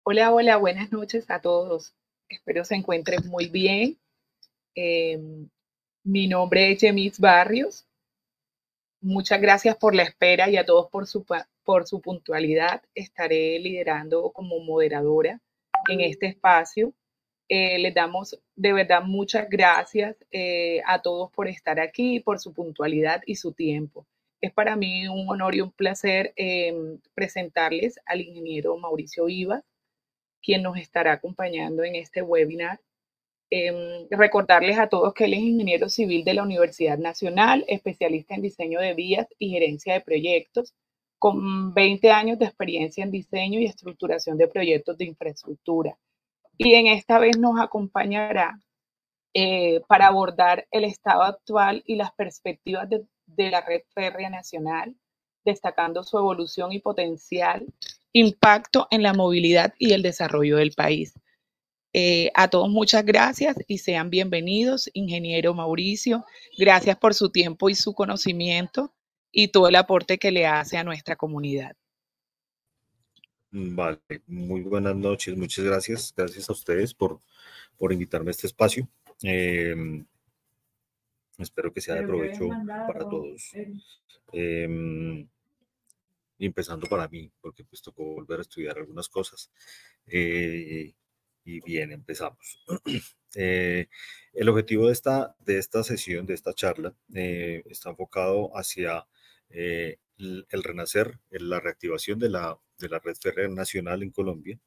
Hola, hola, buenas noches a todos. Espero se encuentren muy bien. Eh, Mi nombre es Yemis Barrios. Muchas gracias por la espera y a todos por su puntualidad. Estaré liderando como moderadora en este espacio. Les damos de verdad muchas gracias a todos por estar aquí, por su puntualidad y su tiempo. Es para mí un honor y un placer presentarles al ingeniero Mauricio Vivas, quien nos estará acompañando en este webinar. Recordarles a todos que él es ingeniero civil de la Universidad Nacional, especialista en diseño de vías y gerencia de proyectos, con 20 años de experiencia en diseño y estructuración de proyectos de infraestructura. Y en esta vez nos acompañará para abordar el estado actual y las perspectivas de la red férrea nacional, destacando su evolución y potencial impacto en la movilidad y el desarrollo del país. A todos muchas gracias y sean bienvenidos, ingeniero Mauricio. Gracias por su tiempo y su conocimiento y todo el aporte que le hace a nuestra comunidad. Vale, muy buenas noches, muchas gracias. Gracias a ustedes por invitarme a este espacio. Espero que sea de provecho para todos. Y empezando para mí, porque pues tocó volver a estudiar algunas cosas. Y bien, empezamos. El objetivo de esta sesión, de esta charla, está enfocado hacia el renacer, la reactivación de la red férrea nacional en Colombia,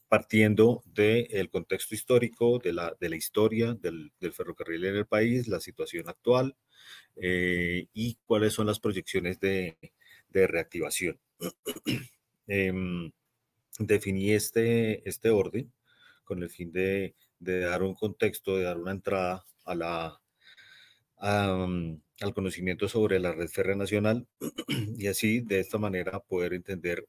partiendo del contexto histórico, de la historia del ferrocarril en el país, la situación actual, y cuáles son las proyecciones de reactivación. Definí este orden con el fin de dar un contexto, de dar una entrada al conocimiento sobre la red férrea nacional y así de esta manera poder entender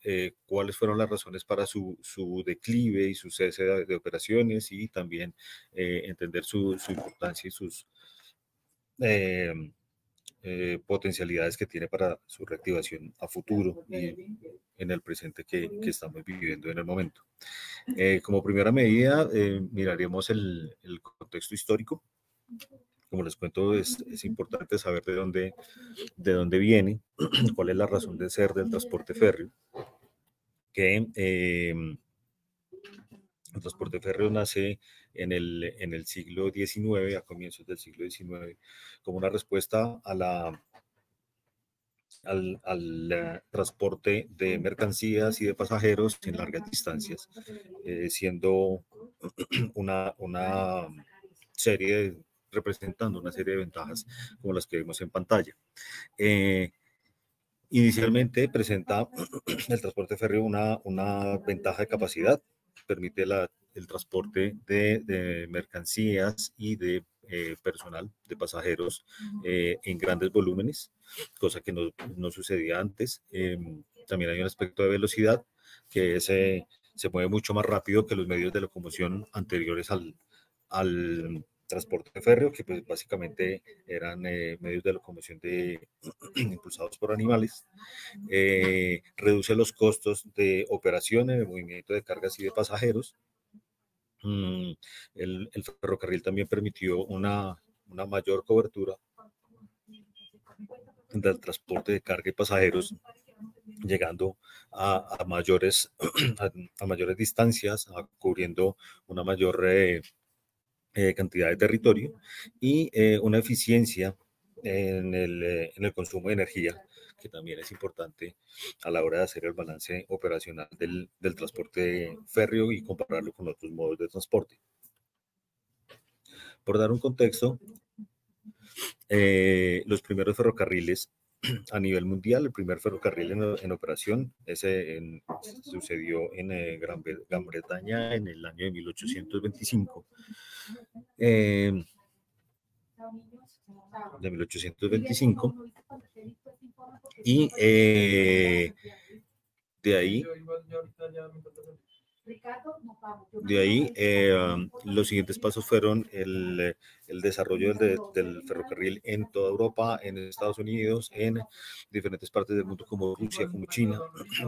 cuáles fueron las razones para su declive y su cese de operaciones, y también entender su importancia y sus eh, potencialidades que tiene para su reactivación a futuro y en el presente que estamos viviendo en el momento. Como primera medida, miraremos el contexto histórico. Como les cuento, es importante saber de dónde viene, cuál es la razón de ser del transporte férreo, que el transporte férreo nace en el siglo XIX, a comienzos del siglo XIX, como una respuesta al transporte de mercancías y de pasajeros en largas distancias, siendo una serie, representando una serie de ventajas como las que vemos en pantalla. Inicialmente presenta el transporte férreo una ventaja de capacidad, permite el transporte de mercancías y de personal, de pasajeros en grandes volúmenes, cosa que no sucedía antes. También hay un aspecto de velocidad que se mueve mucho más rápido que los medios de locomoción anteriores al transporte férreo, que pues básicamente eran medios de locomoción impulsados por animales. Reduce los costos de operación en el movimiento de cargas y de pasajeros. El ferrocarril también permitió una mayor cobertura del transporte de carga y pasajeros, llegando a mayores distancias, cubriendo una mayor cantidad de territorio y una eficiencia en el consumo de energía, que también es importante a la hora de hacer el balance operacional del transporte férreo y compararlo con otros modos de transporte. Por dar un contexto, los primeros ferrocarriles a nivel mundial, el primer ferrocarril en operación, sucedió en Gran Bretaña en el año de 1825. De 1825, y de ahí De ahí, los siguientes pasos fueron el desarrollo del ferrocarril en toda Europa, en Estados Unidos, en diferentes partes del mundo como Rusia, como China,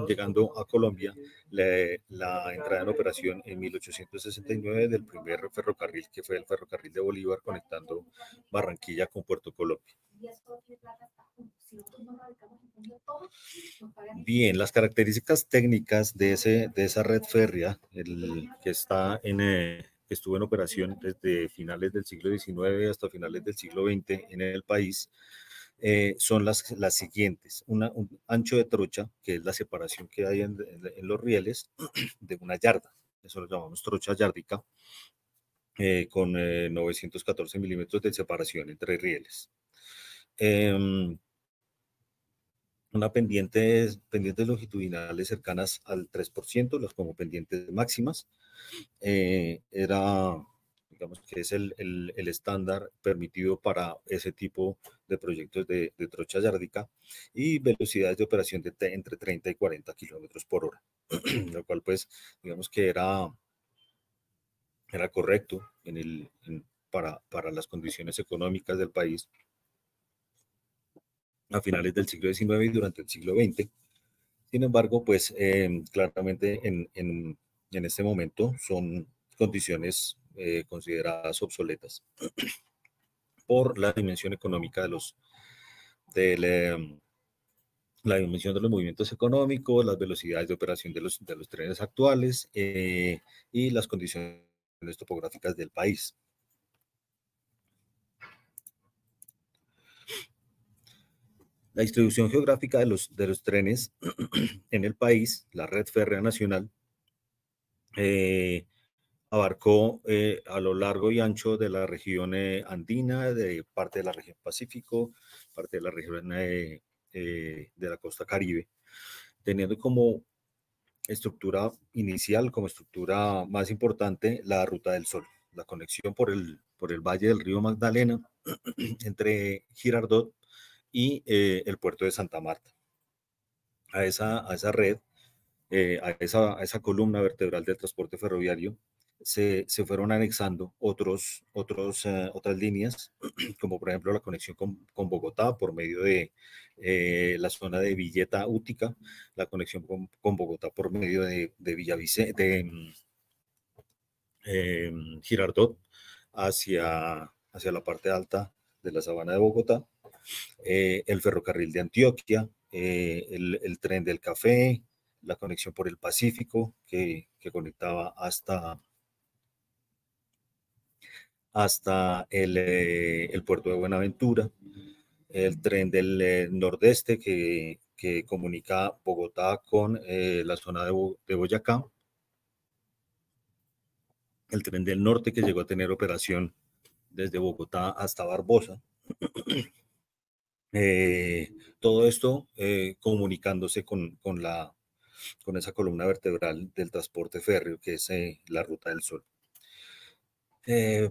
llegando a Colombia, la entrada en operación en 1869 del primer ferrocarril, que fue el ferrocarril de Bolívar, conectando Barranquilla con Puerto Colombia. Bien, las características técnicas de esa red férrea, que estuvo en operación desde finales del siglo XIX hasta finales del siglo XX en el país, son las siguientes. Un ancho de trocha, que es la separación que hay en los rieles, de una yarda. Eso lo llamamos trocha yárdica, con 914 milímetros de separación entre rieles. Una pendientes longitudinales cercanas al 3%, las como pendientes máximas. Digamos que es el estándar permitido para ese tipo de proyectos de trocha yárdica, y velocidades de operación de entre 30 y 40 kilómetros por hora, lo cual pues digamos que era correcto para las condiciones económicas del país a finales del siglo XIX y durante el siglo XX. Sin embargo, pues claramente en este momento son condiciones consideradas obsoletas por la dimensión económica la dimensión de los movimientos económicos, las velocidades de operación de los trenes actuales, y las condiciones topográficas del país. La distribución geográfica de los trenes en el país, la red férrea nacional, abarcó a lo largo y ancho de la región andina, de parte de la región Pacífico, parte de la región de la costa Caribe, teniendo como estructura inicial, como estructura más importante, la Ruta del Sol, la conexión por el valle del río Magdalena entre Girardot y el puerto de Santa Marta. A esa red, a esa columna vertebral del transporte ferroviario, se fueron anexando otras líneas, como por ejemplo la conexión con Bogotá por medio de la zona de Villeta Útica, la conexión con Bogotá por medio de Girardot hacia la parte alta de la sabana de Bogotá, el ferrocarril de Antioquia, el tren del café, la conexión por el Pacífico que conectaba hasta el puerto de Buenaventura, el tren del nordeste que comunica Bogotá con la zona de Boyacá, el tren del norte que llegó a tener operación desde Bogotá hasta Barbosa. Todo esto comunicándose con esa columna vertebral del transporte férreo que es la Ruta del Sol.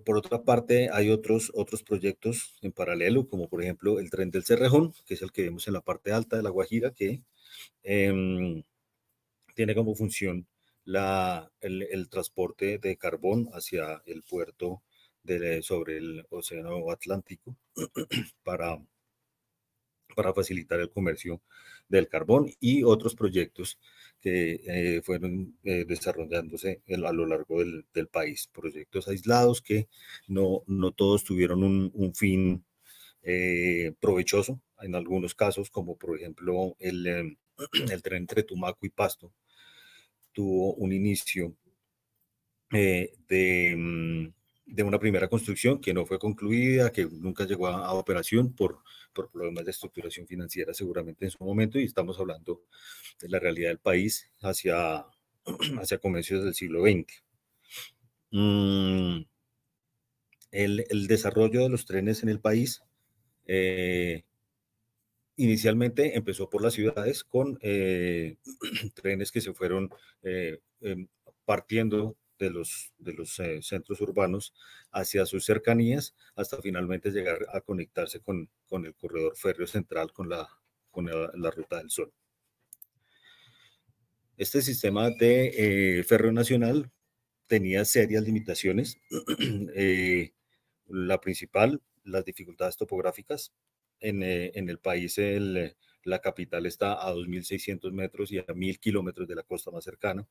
Por otra parte, hay otros proyectos en paralelo, como por ejemplo el tren del Cerrejón, que es el que vemos en la parte alta de La Guajira, que tiene como función el transporte de carbón hacia el puerto sobre el Océano Atlántico para facilitar el comercio del carbón, y otros proyectos que fueron desarrollándose a lo largo del país, proyectos aislados que no todos tuvieron un fin provechoso en algunos casos, como por ejemplo el tren entre Tumaco y Pasto tuvo un inicio de una primera construcción que no fue concluida, que nunca llegó a operación por problemas de estructuración financiera seguramente en su momento, y estamos hablando de la realidad del país hacia comienzos del siglo XX. El desarrollo de los trenes en el país inicialmente empezó por las ciudades con trenes que se fueron partiendo de los centros urbanos hacia sus cercanías, hasta finalmente llegar a conectarse con el corredor férreo central, con la Ruta del Sol. Este sistema de ferro nacional tenía serias limitaciones. La principal, las dificultades topográficas. En el país, la capital está a 2.600 metros y a 1.000 kilómetros de la costa más cercana,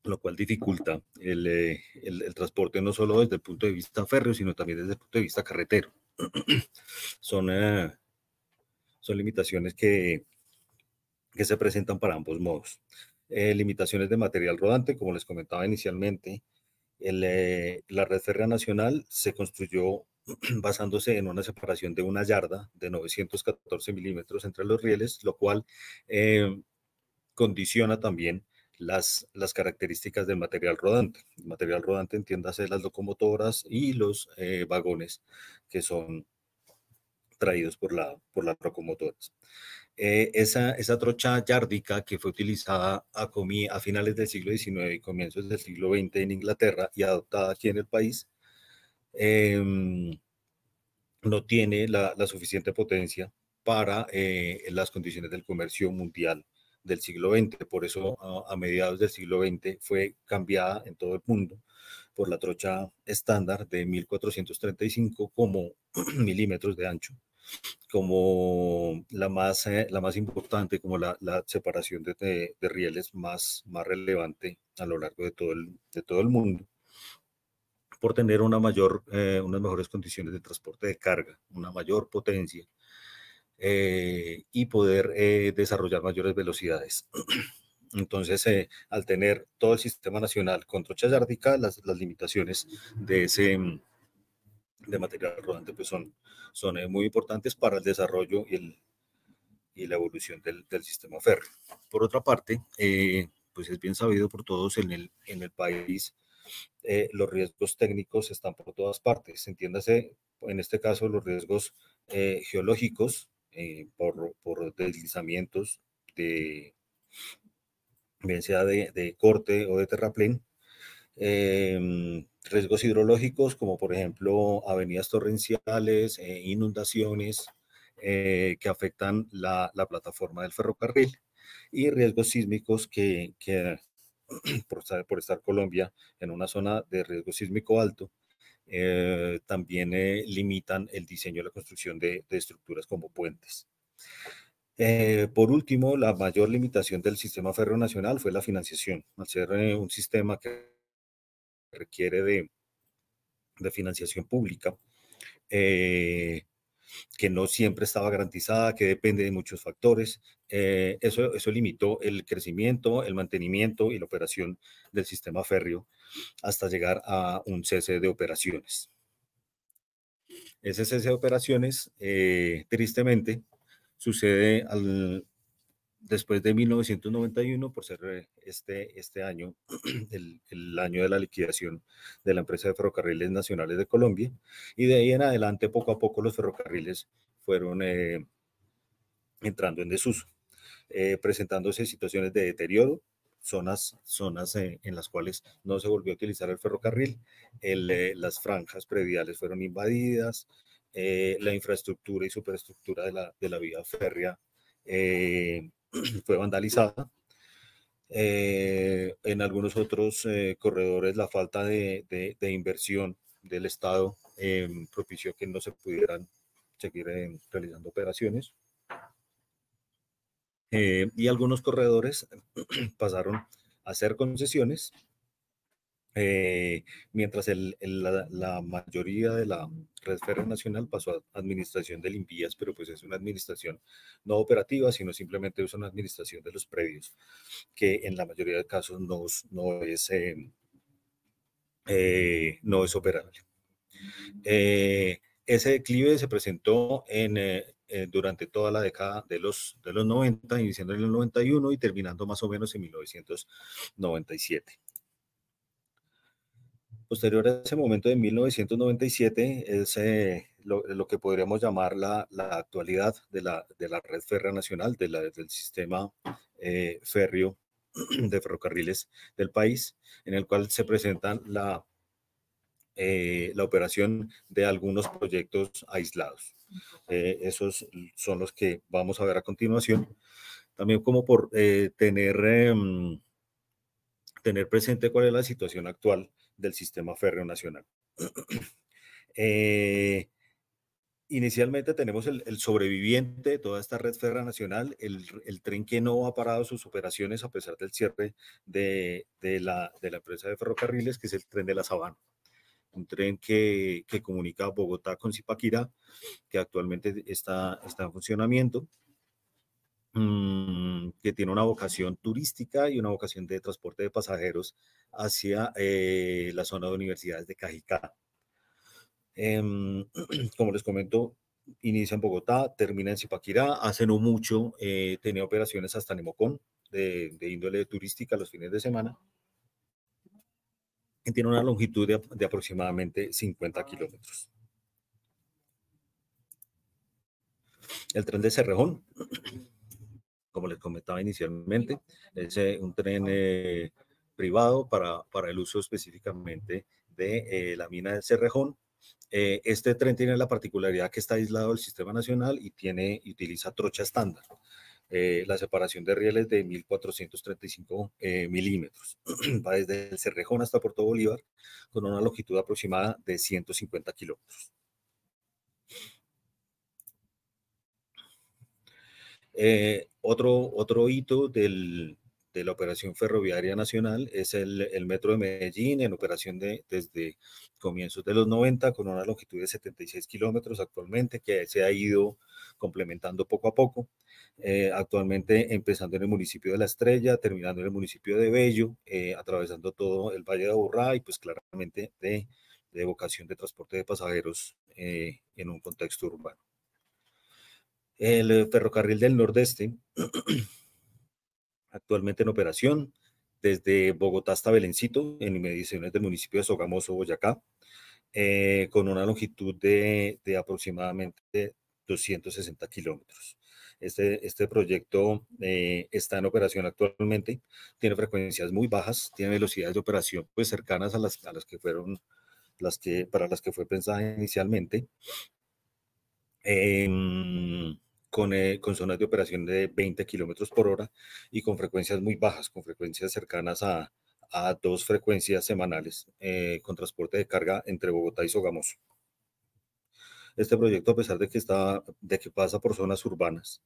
lo cual dificulta el transporte no solo desde el punto de vista férreo, sino también desde el punto de vista carretero. Son, son limitaciones que se presentan para ambos modos. Limitaciones de material rodante, como les comentaba inicialmente. La red férrea nacional se construyó basándose en una separación de una yarda de 914 milímetros entre los rieles, lo cual condiciona también las características del material rodante. El material rodante, entiéndase, las locomotoras y los vagones que son traídos por las locomotoras. Esa trocha yárdica que fue utilizada a finales del siglo XIX y comienzos del siglo XX en Inglaterra y adoptada aquí en el país, no tiene la suficiente potencia para las condiciones del comercio mundial del siglo XX. Por eso, a mediados del siglo XX fue cambiada en todo el mundo por la trocha estándar de 1435 como milímetros de ancho, como la más importante, como la separación de rieles más relevante a lo largo de todo el mundo, por tener unas mejores condiciones de transporte de carga, una mayor potencia y poder desarrollar mayores velocidades. Entonces, al tener todo el sistema nacional con trocha yárdica, las limitaciones de material rodante pues son muy importantes para el desarrollo y la evolución del sistema férreo. Por otra parte, pues es bien sabido por todos en el país, los riesgos técnicos están por todas partes. Entiéndase, en este caso, los riesgos geológicos por deslizamientos, bien sea de corte o de terraplén. Riesgos hidrológicos como por ejemplo avenidas torrenciales, inundaciones que afectan la plataforma del ferrocarril, y riesgos sísmicos que por estar Colombia en una zona de riesgo sísmico alto, también limitan el diseño y la construcción de estructuras como puentes. Por último, la mayor limitación del sistema férreo nacional fue la financiación. Al ser un sistema que requiere de financiación pública, que no siempre estaba garantizada, que depende de muchos factores. Eso limitó el crecimiento, el mantenimiento y la operación del sistema férreo hasta llegar a un cese de operaciones. Ese cese de operaciones, tristemente, sucede después de 1991, por ser este año el año de la liquidación de la empresa de ferrocarriles nacionales de Colombia, y de ahí en adelante poco a poco los ferrocarriles fueron entrando en desuso, presentándose situaciones de deterioro, zonas en las cuales no se volvió a utilizar el ferrocarril, las franjas prediales fueron invadidas, la infraestructura y superestructura de la vía férrea fue vandalizada. En algunos otros corredores la falta de inversión del Estado propició que no se pudieran seguir realizando operaciones. Y algunos corredores pasaron a hacer concesiones, mientras la mayoría de la red férrea nacional pasó a administración del INVIAS, pero pues es una administración no operativa, sino simplemente es una administración de los predios, que en la mayoría de casos no es operable. Ese declive se presentó durante toda la década de los 90, iniciando en el 91 y terminando más o menos en 1997. Posterior a ese momento de 1997 es lo que podríamos llamar la actualidad de la red férrea nacional, del sistema férreo de ferrocarriles del país, en el cual se presentan la operación de algunos proyectos aislados. Esos son los que vamos a ver a continuación. También como por tener presente cuál es la situación actual del sistema férreo nacional. Inicialmente tenemos el sobreviviente de toda esta red férrea nacional, el tren que no ha parado sus operaciones a pesar del cierre de la empresa de ferrocarriles, que es el tren de la Sabana. Un tren que comunica Bogotá con Zipaquirá, que actualmente está en funcionamiento, que tiene una vocación turística y una vocación de transporte de pasajeros hacia la zona de universidades de Cajicá. Como les comento, inicia en Bogotá, termina en Zipaquirá. Hace no mucho tenía operaciones hasta Nemocón, de índole turística los fines de semana. Y tiene una longitud de aproximadamente 50 kilómetros. El tren de Cerrejón, como les comentaba inicialmente, es un tren privado para el uso específicamente de la mina de Cerrejón. Este tren tiene la particularidad que está aislado del sistema nacional y utiliza trocha estándar. La separación de rieles de 1435 milímetros. Va desde el Cerrejón hasta Puerto Bolívar con una longitud aproximada de 150 kilómetros. Otro hito de la operación ferroviaria nacional es el metro de Medellín, en operación desde comienzos de los 90, con una longitud de 76 kilómetros actualmente, que se ha ido complementando poco a poco. Actualmente empezando en el municipio de La Estrella, terminando en el municipio de Bello, atravesando todo el Valle de Aburrá y pues claramente de vocación de transporte de pasajeros en un contexto urbano. El ferrocarril del Nordeste, actualmente en operación, desde Bogotá hasta Belencito, en inmediaciones del municipio de Sogamoso, Boyacá, con una longitud de aproximadamente 260 kilómetros. Este proyecto está en operación actualmente, tiene frecuencias muy bajas, tiene velocidades de operación pues cercanas a las que fueron para las que fue pensada inicialmente. Con zonas de operación de 20 kilómetros por hora y con frecuencias muy bajas, con frecuencias cercanas a 2 frecuencias semanales con transporte de carga entre Bogotá y Sogamoso. Este proyecto, a pesar de que pasa por zonas urbanas,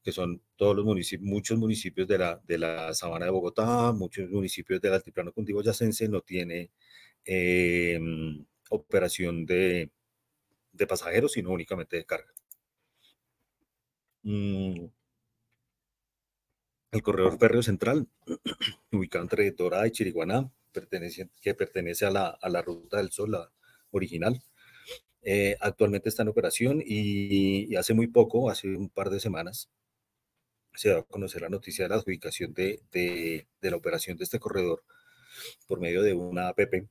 que son todos los municipios, muchos municipios de la Sabana de Bogotá, muchos municipios del altiplano cundiboyacense, no tiene operación de pasajeros, sino únicamente de carga. El corredor férreo central, ubicado entre Dorada y Chiriguaná, que pertenece a la Ruta del Sol, la original. Actualmente está en operación y hace muy poco, hace un par de semanas, se da a conocer la noticia de la adjudicación de la operación de este corredor por medio de una APP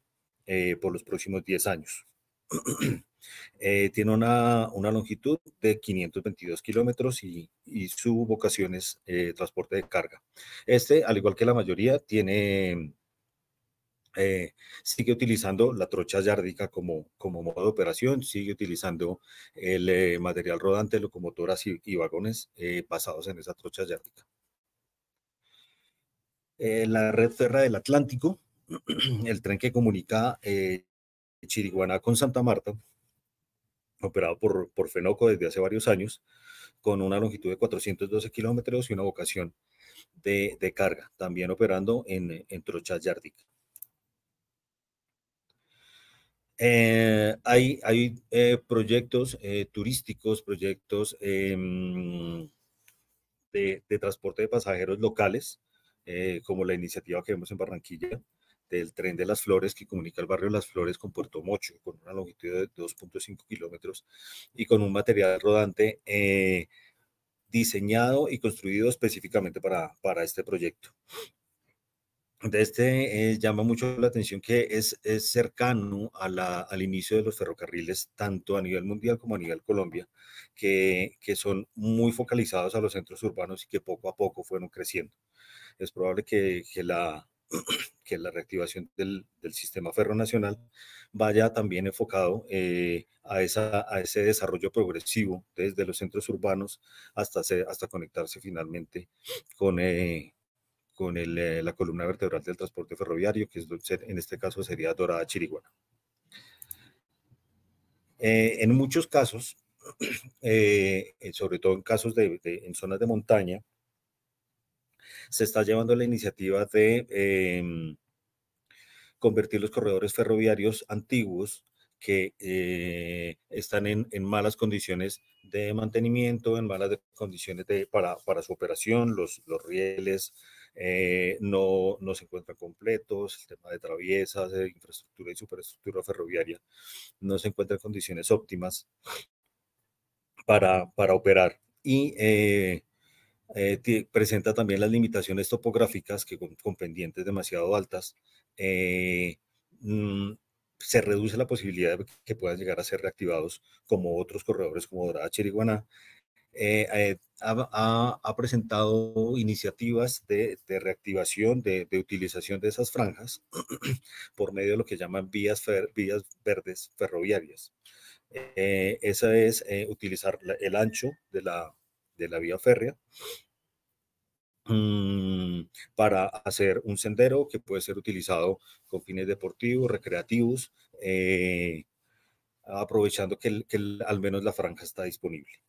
por los próximos 10 años. Tiene una longitud de 522 kilómetros y su vocación es transporte de carga. Al igual que la mayoría, sigue utilizando la trocha yárdica como modo de operación, sigue utilizando el material rodante, locomotoras y vagones basados en esa trocha yárdica. La red férrea del Atlántico, el tren que comunica Chiriguaná con Santa Marta, operado por Fenoco desde hace varios años, con una longitud de 412 kilómetros y una vocación de carga, también operando en trocha yárdica. Hay proyectos turísticos, proyectos de transporte de pasajeros locales, como la iniciativa que vemos en Barranquilla, del tren de las Flores, que comunica el barrio Las Flores con Puerto Mocho, con una longitud de 2.5 kilómetros y con un material rodante diseñado y construido específicamente para este proyecto. Llama mucho la atención que es cercano al inicio de los ferrocarriles, tanto a nivel mundial como a nivel Colombia, que son muy focalizados a los centros urbanos y que poco a poco fueron creciendo. Es probable que que la reactivación del sistema ferro nacional vaya también enfocado a ese desarrollo progresivo desde los centros urbanos hasta conectarse finalmente con, la columna vertebral del transporte ferroviario, que en este caso sería Dorada Chiriguana. En muchos casos, sobre todo en casos en zonas de montaña, se está llevando la iniciativa de convertir los corredores ferroviarios antiguos que están en malas condiciones de mantenimiento, en malas condiciones para su operación. Los rieles no se encuentran completos, el tema de traviesas, de infraestructura y superestructura ferroviaria no se encuentra en condiciones óptimas para operar. Y presenta también las limitaciones topográficas que con pendientes demasiado altas se reduce la posibilidad de que puedan llegar a ser reactivados como otros corredores como Dorada Chiriguaná. Ha presentado iniciativas de reactivación, de utilización de esas franjas por medio de lo que llaman vías verdes ferroviarias. Esa es utilizar el ancho de la vía férrea para hacer un sendero que puede ser utilizado con fines deportivos, recreativos, aprovechando que al menos la franja está disponible.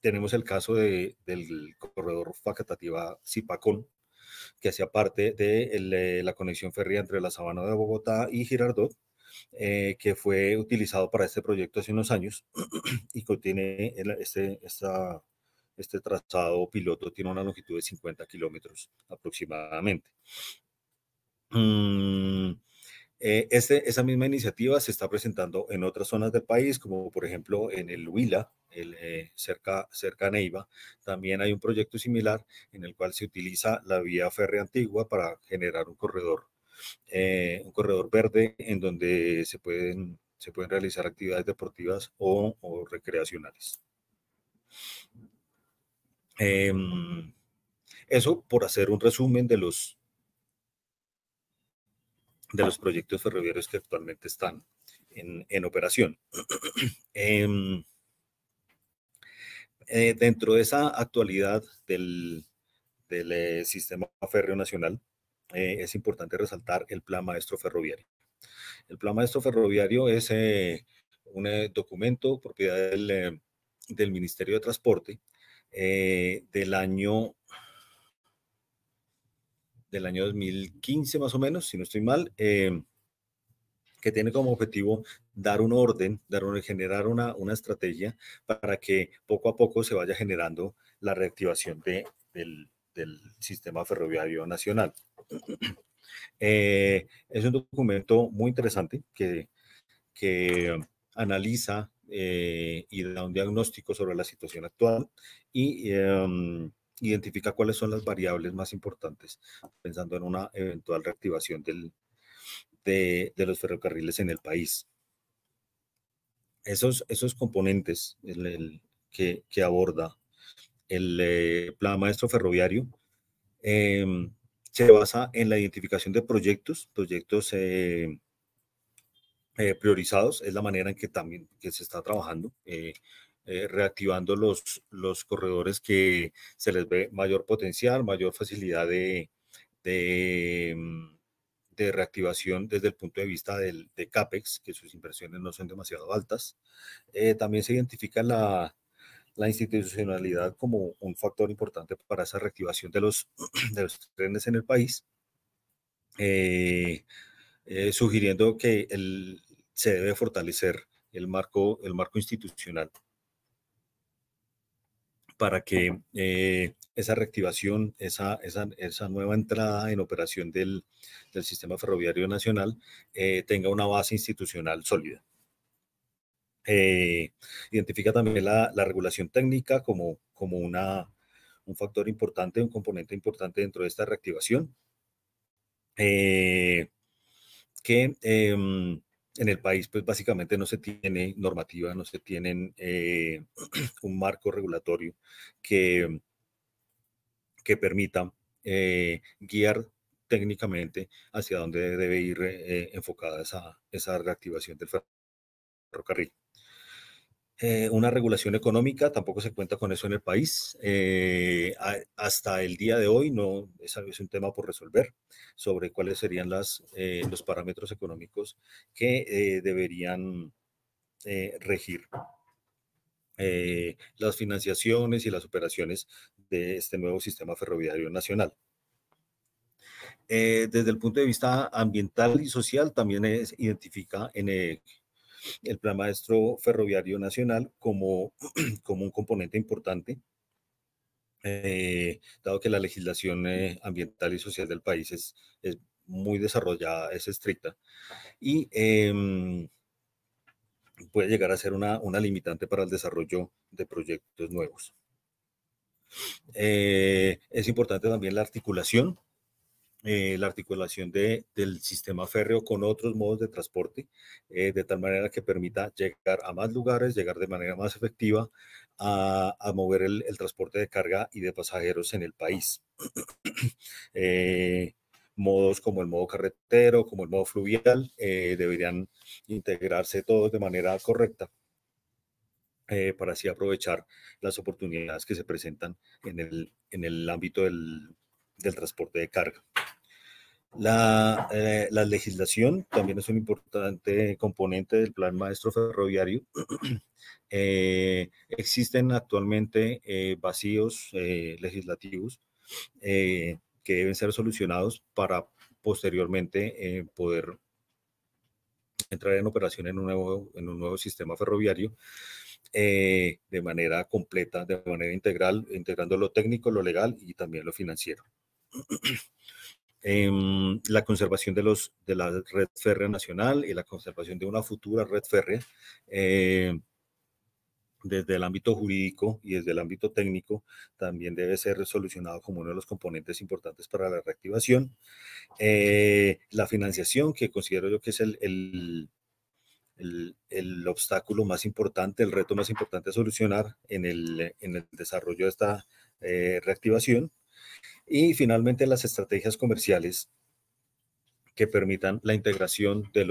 Tenemos el caso del corredor Facatativá-Zipacón, que hacía parte de la conexión férrea entre la Sabana de Bogotá y Girardot, que fue utilizado para este proyecto hace unos años y contiene este trazado piloto, tiene una longitud de 50 kilómetros aproximadamente. Esa misma iniciativa se está presentando en otras zonas del país, como por ejemplo en el Huila, cerca a Neiva. También hay un proyecto similar en el cual se utiliza la vía férrea antigua para generar un corredor verde en donde se pueden realizar actividades deportivas o recreacionales. Eso por hacer un resumen de los proyectos ferroviarios que actualmente están en operación. Dentro de esa actualidad del sistema férreo nacional, es importante resaltar el Plan Maestro Ferroviario. El Plan Maestro Ferroviario es un documento propiedad del Ministerio de Transporte del año 2015 más o menos, si no estoy mal, que tiene como objetivo dar un orden, generar una estrategia para que poco a poco se vaya generando la reactivación del sistema ferroviario nacional. Es un documento muy interesante que analiza y da un diagnóstico sobre la situación actual y identifica cuáles son las variables más importantes, pensando en una eventual reactivación de los ferrocarriles en el país. Esos componentes que aborda el Plan Maestro Ferroviario se basa en la identificación de proyectos priorizados. Es la manera en que también que se está trabajando, reactivando los corredores que se les ve mayor potencial, mayor facilidad de reactivación desde el punto de vista de CAPEX, que sus inversiones no son demasiado altas. También se identifica la institucionalidad como un factor importante para esa reactivación de los trenes en el país, sugiriendo que se debe fortalecer el marco institucional para que esa reactivación, esa nueva entrada en operación del sistema ferroviario nacional tenga una base institucional sólida. Identifica también la regulación técnica como un factor importante, un componente importante dentro de esta reactivación, que en el país pues básicamente no se tiene normativa, no se tienen un marco regulatorio que permita guiar técnicamente hacia dónde debe ir enfocada esa reactivación del ferrocarril. Una regulación económica, tampoco se cuenta con eso en el país. Hasta el día de hoy no es un tema por resolver sobre cuáles serían los parámetros económicos que deberían regir las financiaciones y las operaciones de este nuevo sistema ferroviario nacional. Desde el punto de vista ambiental y social, también identifica en el Plan Maestro Ferroviario Nacional como, como un componente importante, dado que la legislación ambiental y social del país es muy desarrollada, es estricta, y puede llegar a ser una limitante para el desarrollo de proyectos nuevos. Es importante también la articulación del sistema férreo con otros modos de transporte, de tal manera que permita llegar a más lugares, llegar de manera más efectiva a mover el transporte de carga y de pasajeros en el país. Modos como el modo carretero, como el modo fluvial, deberían integrarse todos de manera correcta para así aprovechar las oportunidades que se presentan en el ámbito del transporte de carga. La legislación también es un importante componente del Plan Maestro Ferroviario. Existen actualmente vacíos legislativos que deben ser solucionados para posteriormente poder entrar en operación en un nuevo sistema ferroviario de manera completa, de manera integral, integrando lo técnico, lo legal y también lo financiero. La conservación de la red férrea nacional y la conservación de una futura red férrea desde el ámbito jurídico y desde el ámbito técnico también debe ser solucionado como uno de los componentes importantes para la reactivación. La financiación, que considero yo que es el obstáculo más importante, el reto más importante a solucionar en el desarrollo de esta reactivación. Y finalmente las estrategias comerciales que permitan la integración de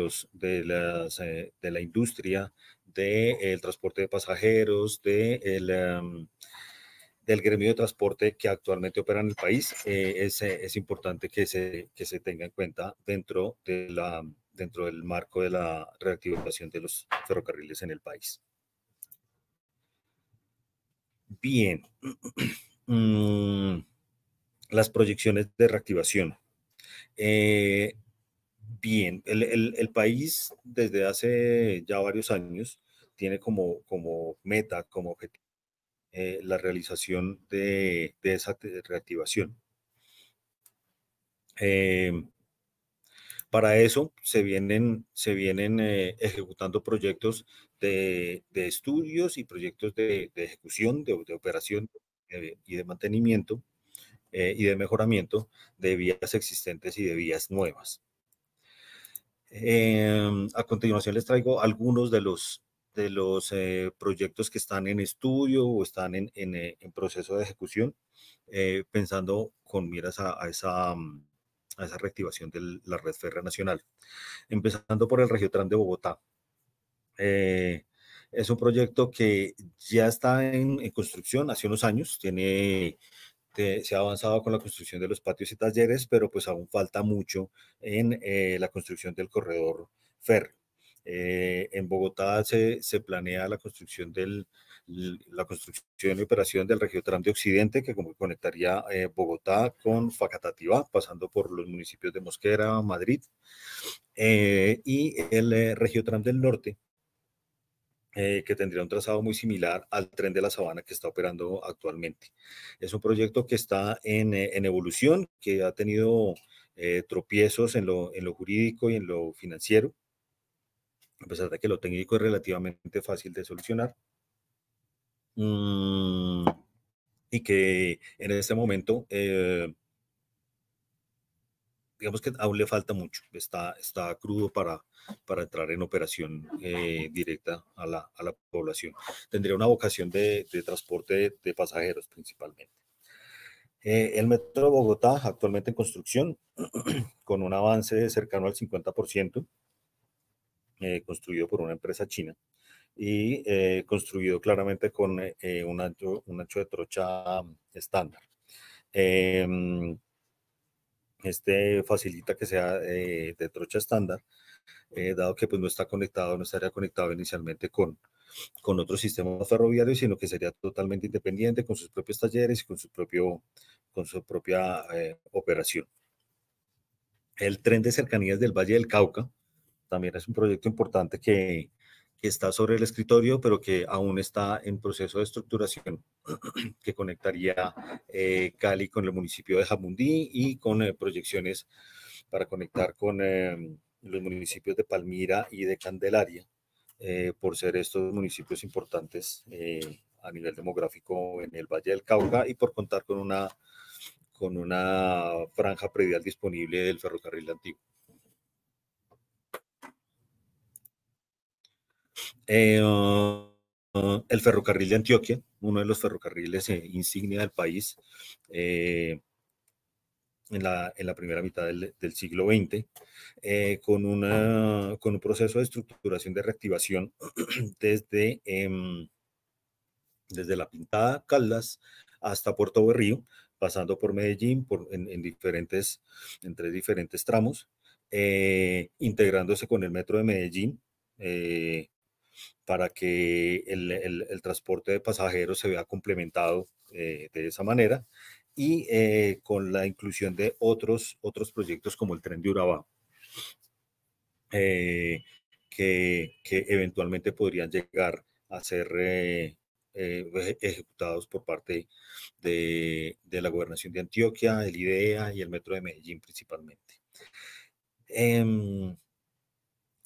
la industria, del transporte de pasajeros, del gremio de transporte que actualmente opera en el país, es importante que se tenga en cuenta dentro del marco de la reactivación de los ferrocarriles en el país. Bien. Las proyecciones de reactivación. Bien, el país desde hace ya varios años tiene como meta, como objetivo, la realización de esa reactivación. Para eso se vienen ejecutando proyectos de estudios y proyectos de ejecución, de operación y de mantenimiento y de mejoramiento de vías existentes y de vías nuevas. A continuación les traigo algunos de los proyectos que están en estudio o están en proceso de ejecución, pensando con miras a esa reactivación de la red férrea nacional. Empezando por el Regiotram de Bogotá. Es un proyecto que ya está en construcción hace unos años, se ha avanzado con la construcción de los patios y talleres, pero pues aún falta mucho en la construcción del corredor férreo. En Bogotá se planea la construcción y operación del Regiotram de Occidente, que conectaría Bogotá con Facatativá, pasando por los municipios de Mosquera, Madrid, y el Regiotram del Norte, que tendría un trazado muy similar al Tren de la Sabana que está operando actualmente. Es un proyecto que está en evolución, que ha tenido tropiezos en lo jurídico y en lo financiero, a pesar de que lo técnico es relativamente fácil de solucionar. Y que en este momento digamos que aún le falta mucho, está crudo para entrar en operación directa a la población. Tendría una vocación de transporte de pasajeros principalmente. El metro de Bogotá actualmente en construcción, con un avance cercano al 50%, construido por una empresa china y construido claramente con un ancho de trocha estándar. Este facilita que sea de trocha estándar, dado que pues, no está conectado, no estaría conectado inicialmente con otros sistemas ferroviarios, sino que sería totalmente independiente con sus propios talleres y con su propia operación. El tren de cercanías del Valle del Cauca también es un proyecto importante que está sobre el escritorio, pero que aún está en proceso de estructuración, que conectaría Cali con el municipio de Jamundí y con proyecciones para conectar con los municipios de Palmira y de Candelaria, por ser estos municipios importantes a nivel demográfico en el Valle del Cauca y por contar con una franja predial disponible del ferrocarril antiguo. El ferrocarril de Antioquia, uno de los ferrocarriles insignia del país en la primera mitad del siglo XX, con un proceso de estructuración de reactivación desde, desde La Pintada, Caldas, hasta Puerto Berrío, pasando por Medellín en tres diferentes tramos, integrándose con el metro de Medellín, para que el transporte de pasajeros se vea complementado de esa manera y con la inclusión de otros proyectos como el tren de Urabá, que eventualmente podrían llegar a ser ejecutados por parte de la Gobernación de Antioquia, el IDEA y el Metro de Medellín principalmente.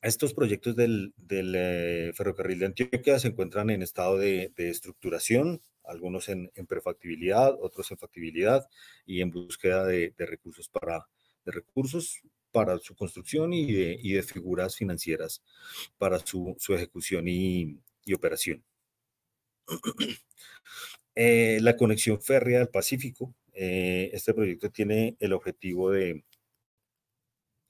Estos proyectos del ferrocarril de Antioquia se encuentran en estado de estructuración, algunos en prefactibilidad, otros en factibilidad y en búsqueda de recursos para su construcción y de figuras financieras para su ejecución y operación. La conexión férrea del Pacífico. Este proyecto tiene el objetivo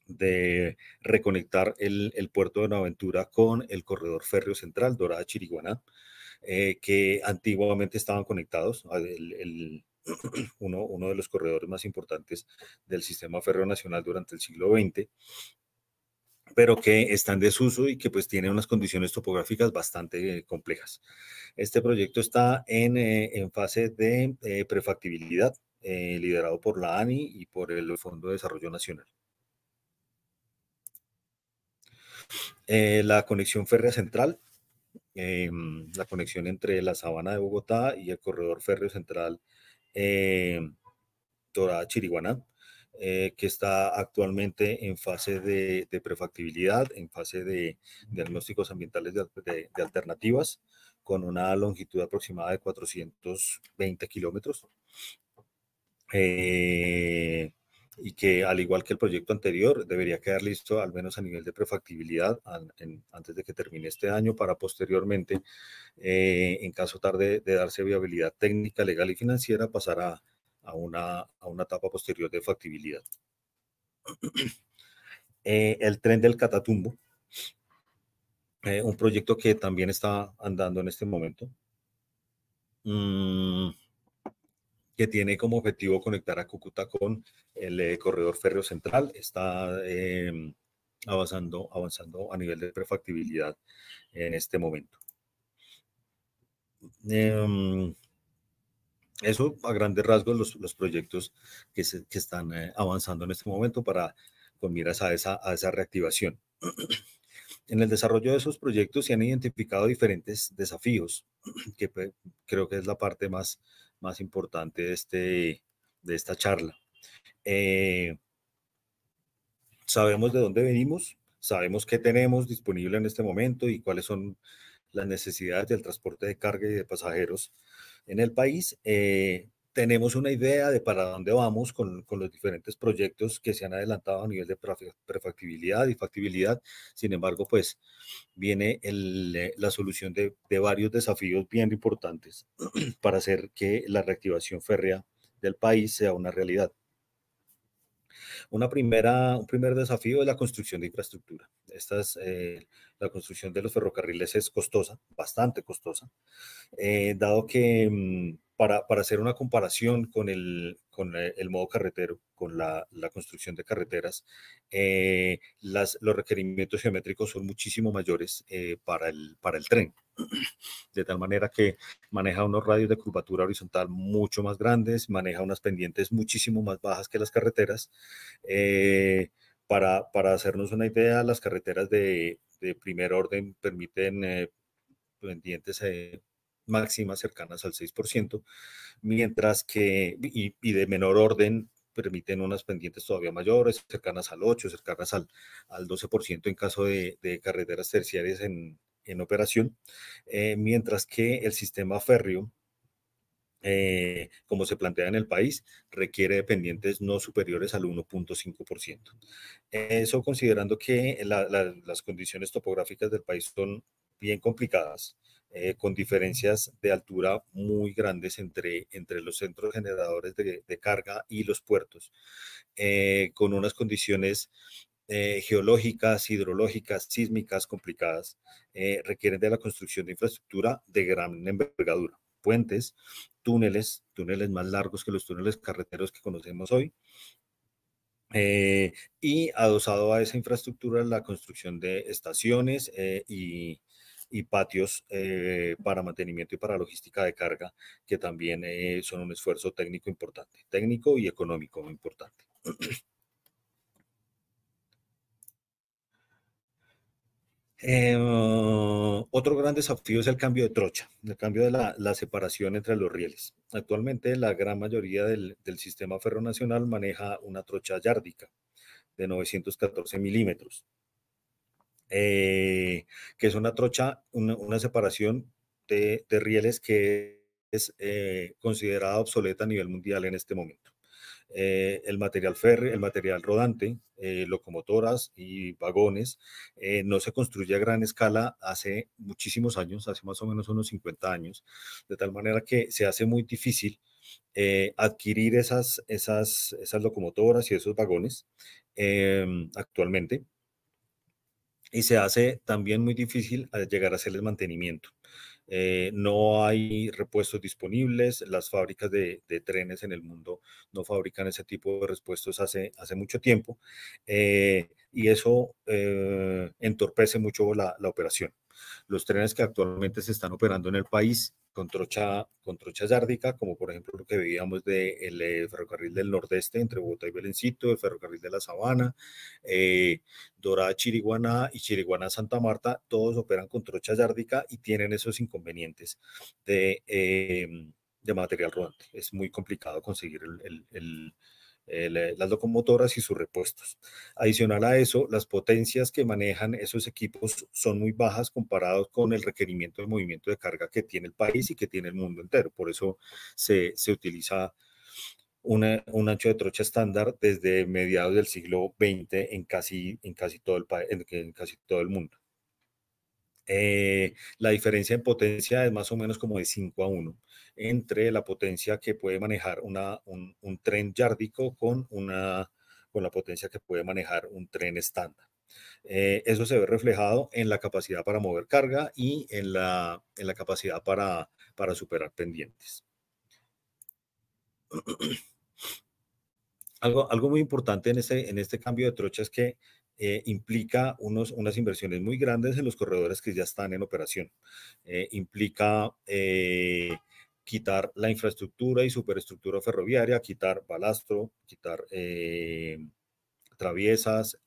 de reconectar el puerto de Buenaventura con el corredor férreo central, Dorada-Chiriguaná, que antiguamente estaban conectados. Uno de los corredores más importantes del sistema férreo nacional durante el siglo XX, pero que está en desuso y que pues tiene unas condiciones topográficas bastante complejas. Este proyecto está en fase de prefactibilidad, liderado por la ANI y por el Fondo de Desarrollo Nacional. La conexión férrea central, la conexión entre la Sabana de Bogotá y el corredor férreo central Dorada-Chiriguaná, que está actualmente en fase de prefactibilidad, en fase de diagnósticos ambientales de alternativas, con una longitud aproximada de 420 kilómetros. Y que al igual que el proyecto anterior debería quedar listo al menos a nivel de prefactibilidad antes de que termine este año para posteriormente, en caso tarde de darse viabilidad técnica, legal y financiera, pasar a una etapa posterior de factibilidad. El tren del Catatumbo, un proyecto que también está andando en este momento, que tiene como objetivo conectar a Cúcuta con el corredor férreo central. Está avanzando a nivel de prefactibilidad en este momento. Eso a grandes rasgos los proyectos que están avanzando en este momento con miras a esa reactivación. En el desarrollo de esos proyectos se han identificado diferentes desafíos, que creo que es la parte más importante de esta charla. Sabemos de dónde venimos, sabemos qué tenemos disponible en este momento y cuáles son las necesidades del transporte de carga y de pasajeros en el país. Tenemos una idea de para dónde vamos con los diferentes proyectos que se han adelantado a nivel de prefactibilidad y factibilidad. Sin embargo, pues viene la solución de varios desafíos bien importantes para hacer que la reactivación férrea del país sea una realidad. Un primer desafío es la construcción de infraestructura. La construcción de los ferrocarriles es costosa, bastante costosa, dado que para hacer una comparación con el modo carretero, con la construcción de carreteras, los requerimientos geométricos son muchísimo mayores para el tren, de tal manera que maneja unos radios de curvatura horizontal mucho más grandes, maneja unas pendientes muchísimo más bajas que las carreteras. Para hacernos una idea, las carreteras de primer orden permiten pendientes máximas cercanas al 6%, mientras que, y de menor orden, permiten unas pendientes todavía mayores, cercanas al 8, cercanas al 12% en caso de carreteras terciarias en operación, mientras que el sistema férreo, como se plantea en el país, requiere de pendientes no superiores al 1.5%. Eso considerando que las condiciones topográficas del país son bien complicadas, con diferencias de altura muy grandes entre los centros generadores de carga y los puertos, con unas condiciones geológicas, hidrológicas, sísmicas complicadas, requieren de la construcción de infraestructura de gran envergadura, puentes, túneles más largos que los túneles carreteros que conocemos hoy, y adosado a esa infraestructura la construcción de estaciones y patios para mantenimiento y para logística de carga, que también son un esfuerzo técnico importante, técnico y económico importante. Otro gran desafío es el cambio de trocha, el cambio de la separación entre los rieles. Actualmente la gran mayoría del sistema ferronacional maneja una trocha yárdica de 914 milímetros, que es una trocha, una separación de rieles que es considerada obsoleta a nivel mundial en este momento. El material férreo, el material rodante, locomotoras y vagones, no se construye a gran escala hace muchísimos años, hace más o menos unos 50 años, de tal manera que se hace muy difícil adquirir esas locomotoras y esos vagones actualmente. Y se hace también muy difícil llegar a hacerles mantenimiento. No hay repuestos disponibles, las fábricas de trenes en el mundo no fabrican ese tipo de repuestos hace mucho tiempo, y eso entorpece mucho la operación. Los trenes que actualmente se están operando en el país con trocha yárdica, como por ejemplo lo que veíamos del ferrocarril del Nordeste entre Bogotá y Belencito, el ferrocarril de la Sabana, Dorada Chiriguaná y Chiriguaná Santa Marta, todos operan con trocha yárdica y tienen esos inconvenientes de material rodante. Es muy complicado conseguir las locomotoras y sus repuestos. Adicional a eso, las potencias que manejan esos equipos son muy bajas comparados con el requerimiento de movimiento de carga que tiene el país y que tiene el mundo entero. Por eso se utiliza un ancho de trocha estándar desde mediados del siglo XX en casi todo el mundo. La diferencia en potencia es más o menos como de 5-1 entre la potencia que puede manejar un tren yárdico con la potencia que puede manejar un tren estándar. Eso se ve reflejado en la capacidad para mover carga y en la capacidad para superar pendientes. Algo muy importante en este cambio de trocha es que implica unas inversiones muy grandes en los corredores que ya están en operación. Implica quitar la infraestructura y superestructura ferroviaria, quitar balastro, quitar traviesas,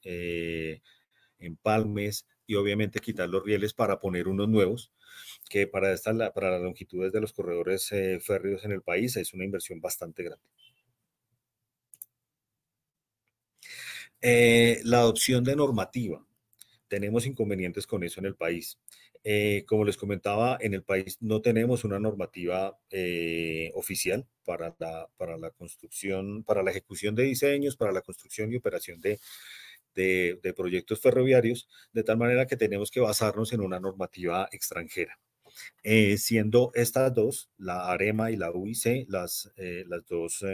empalmes y obviamente quitar los rieles para poner unos nuevos, que para las longitudes de los corredores férreos en el país es una inversión bastante grande. La adopción de normativa. Tenemos inconvenientes con eso en el país. Como les comentaba, en el país no tenemos una normativa oficial para la construcción, para la ejecución de diseños, para la construcción y operación de proyectos ferroviarios, de tal manera que tenemos que basarnos en una normativa extranjera. siendo estas dos, la AREMA y la UIC, las dos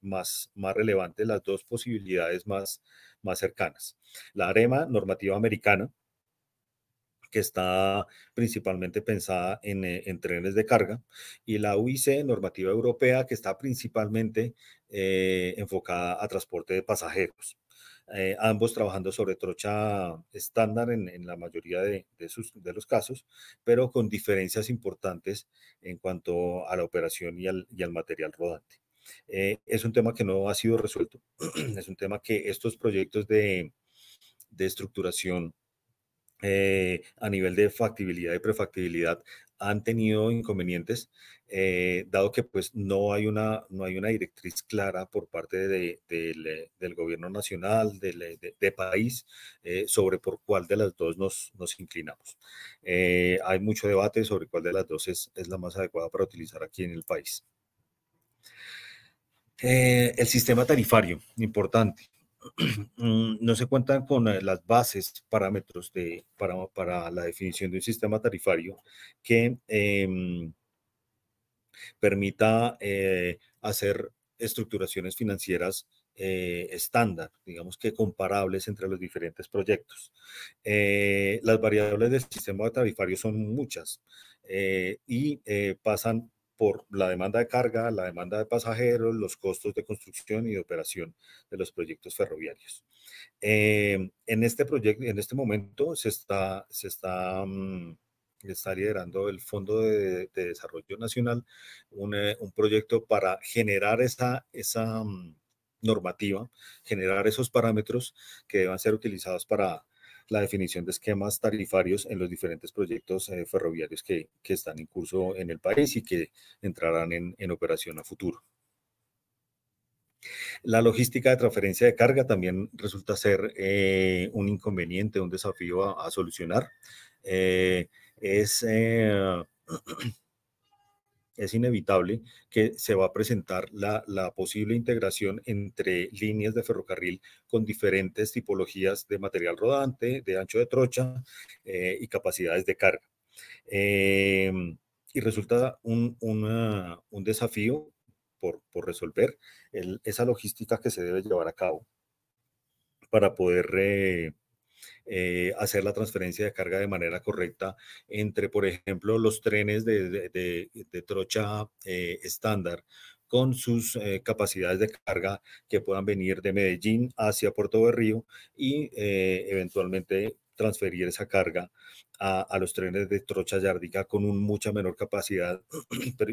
más relevantes, las dos posibilidades más cercanas. La AREMA, normativa americana, que está principalmente pensada en trenes de carga, y la UIC, normativa europea, que está principalmente enfocada a transporte de pasajeros. Ambos trabajando sobre trocha estándar en la mayoría de los casos, pero con diferencias importantes en cuanto a la operación y al material rodante. Es un tema que no ha sido resuelto, es un tema que estos proyectos de estructuración a nivel de factibilidad y prefactibilidad han tenido inconvenientes, dado que pues no hay una directriz clara por parte del gobierno nacional, de país, sobre por cuál de las dos nos inclinamos. Hay mucho debate sobre cuál de las dos es la más adecuada para utilizar aquí en el país. El sistema tarifario, importante. No se cuentan con las bases, parámetros para la definición de un sistema tarifario que permita hacer estructuraciones financieras estándar, digamos que comparables entre los diferentes proyectos. Las variables del sistema tarifario son muchas y pasan por la demanda de carga, la demanda de pasajeros, los costos de construcción y de operación de los proyectos ferroviarios. En este proyecto, en este momento, está liderando el Fondo de Desarrollo Nacional un proyecto para generar esa normativa, generar esos parámetros que deban ser utilizados para la definición de esquemas tarifarios en los diferentes proyectos ferroviarios que están en curso en el país y que entrarán en operación a futuro. La logística de transferencia de carga también resulta ser un inconveniente, un desafío a solucionar. Es inevitable que se va a presentar la posible integración entre líneas de ferrocarril con diferentes tipologías de material rodante, de ancho de trocha y capacidades de carga. Y resulta un desafío por resolver esa logística que se debe llevar a cabo para poder hacer la transferencia de carga de manera correcta entre, por ejemplo, los trenes de trocha estándar con sus capacidades de carga que puedan venir de Medellín hacia Puerto Berrío y eventualmente transferir esa carga a los trenes de trocha yárdica con mucha menor capacidad